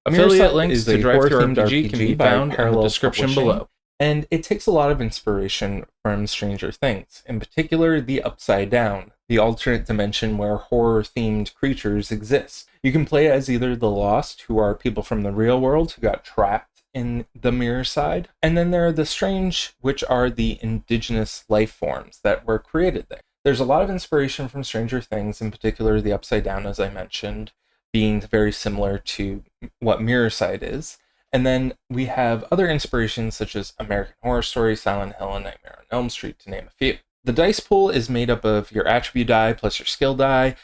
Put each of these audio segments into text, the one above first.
Affiliate Mirror links is to a DriveThru horror-themed RPG can be by found in the Parallel description Publishing, below. and it takes a lot of inspiration from Stranger Things, in particular the Upside Down, the alternate dimension where horror-themed creatures exist. You can play as either the Lost, who are people from the real world who got trapped in the mirror side, and then there are the Strange, which are the indigenous life forms that were created there. There's a lot of inspiration from Stranger Things, in particular the Upside Down, as I mentioned, being very similar to what Mirror Side is. And then we have other inspirations such as American Horror Story, Silent Hill, and Nightmare on Elm Street, to name a few. The dice pool is made up of your attribute die plus your skill die.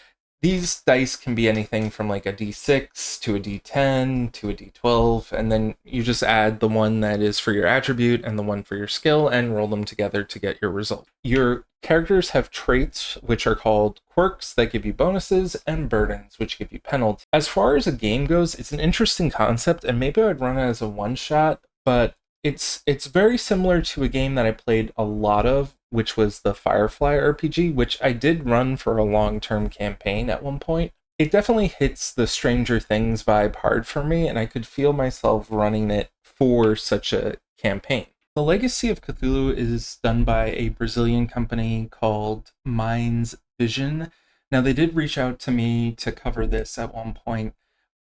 These dice can be anything from like a d6 to a d10 to a d12, and then you just add the one that is for your attribute and the one for your skill and roll them together to get your result. Your characters have traits which are called quirks that give you bonuses and burdens which give you penalties. As far as a game goes, it's an interesting concept, and maybe I'd run it as a one-shot, but it's very similar to a game that I played a lot of, which was the Firefly RPG, which I did run for a long-term campaign at one point. It definitely hits the Stranger Things vibe hard for me, and I could feel myself running it for such a campaign. The Legacy of Cthulhu is done by a Brazilian company called Minds Vision. Now, they did reach out to me to cover this at one point,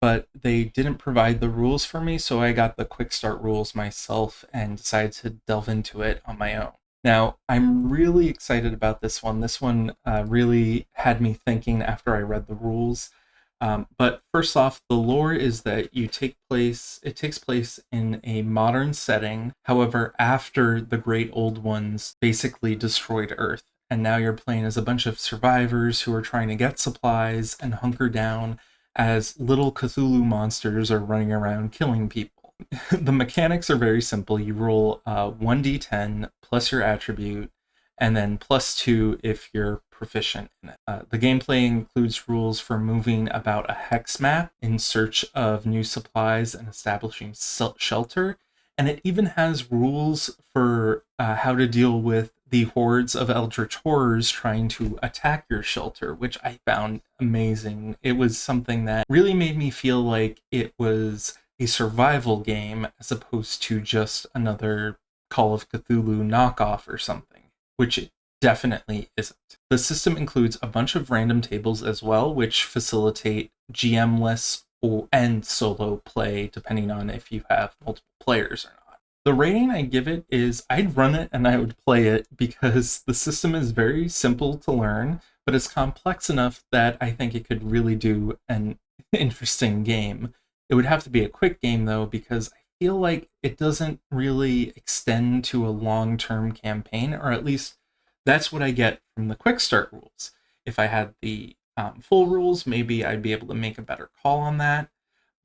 but they didn't provide the rules for me, so I got the quick start rules myself and decided to delve into it on my own. Now, I'm really excited about this one. This one really had me thinking after I read the rules. But first off, the lore is that it takes place in a modern setting. However, after the Great Old Ones basically destroyed Earth. And now you're playing as a bunch of survivors who are trying to get supplies and hunker down as little Cthulhu monsters are running around killing people. The mechanics are very simple. You roll 1d10 plus your attribute, and then plus 2 if you're proficient in it. The gameplay includes rules for moving about a hex map in search of new supplies and establishing shelter, and it even has rules for how to deal with the hordes of eldritch horrors trying to attack your shelter, which I found amazing. It was something that really made me feel like it was a survival game as opposed to just another Call of Cthulhu knockoff or something, which it definitely isn't. The system includes a bunch of random tables as well, which facilitate GM-less and solo play, depending on if you have multiple players or not. The rating I give it is I'd run it and I would play it because the system is very simple to learn, but it's complex enough that I think it could really do an interesting game. It would have to be a quick game though, because I feel like it doesn't really extend to a long-term campaign, or at least that's what I get from the quick start rules. If I had the full rules, maybe I'd be able to make a better call on that.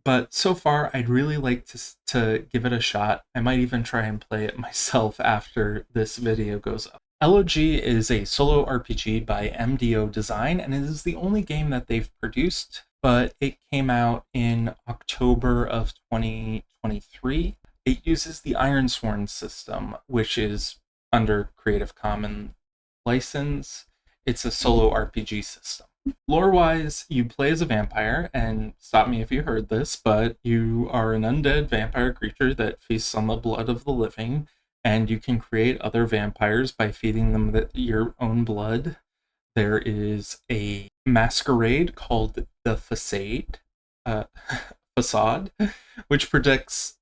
But so far, I'd really like to give it a shot. I might even try and play it myself after this video goes up. LOG is a solo RPG by MDO Design, and it is the only game that they've produced, but it came out in October of 2023. It uses the Ironsworn system, which is under Creative Commons license. It's a solo RPG system. Lore-wise, you play as a vampire, and stop me if you heard this, but you are an undead vampire creature that feasts on the blood of the living, and you can create other vampires by feeding them your own blood. There is a masquerade called the Facade, which protects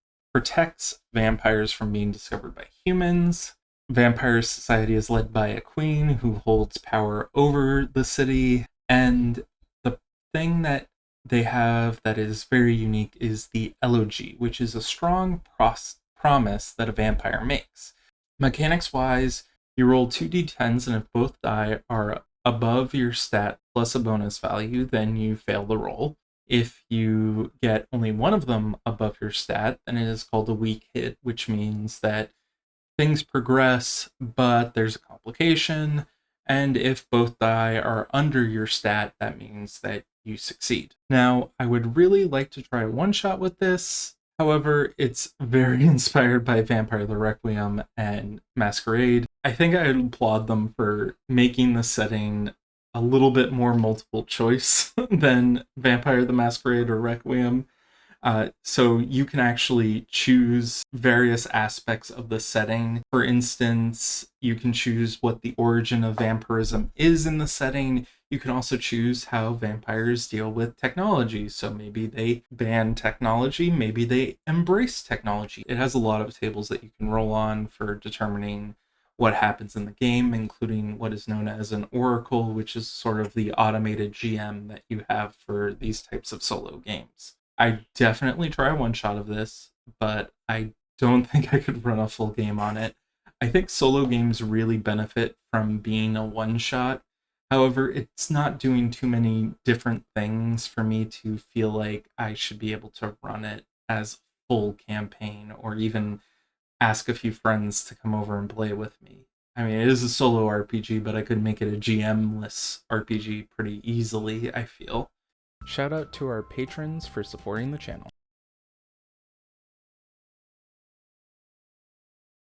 vampires from being discovered by humans. Vampire society is led by a queen who holds power over the city, and the thing that they have that is very unique is the elegy, which is a strong promise that a vampire makes. Mechanics-wise, you roll 2d10s, and if both die are above your stat plus a bonus value, then you fail the roll. If you get only one of them above your stat, then it is called a weak hit, which means that things progress, but there's a complication. And if both die are under your stat, that means that you succeed. Now, I would really like to try a one-shot with this. However, it's very inspired by Vampire the Requiem and Masquerade. I think I'd applaud them for making the setting a little bit more multiple choice than Vampire the Masquerade or Requiem. So you can actually choose various aspects of the setting. For instance, you can choose what the origin of vampirism is in the setting. You can also choose how vampires deal with technology. So maybe they ban technology, maybe they embrace technology. It has a lot of tables that you can roll on for determining what happens in the game, including what is known as an oracle, which is sort of the automated GM that you have for these types of solo games. I definitely try one shot of this, but I don't think I could run a full game on it. I think solo games really benefit from being a one shot. However, it's not doing too many different things for me to feel like I should be able to run it as full campaign or even ask a few friends to come over and play with me. I mean, it is a solo RPG, but I could make it a GM-less RPG pretty easily, I feel. Shout out to our patrons for supporting the channel.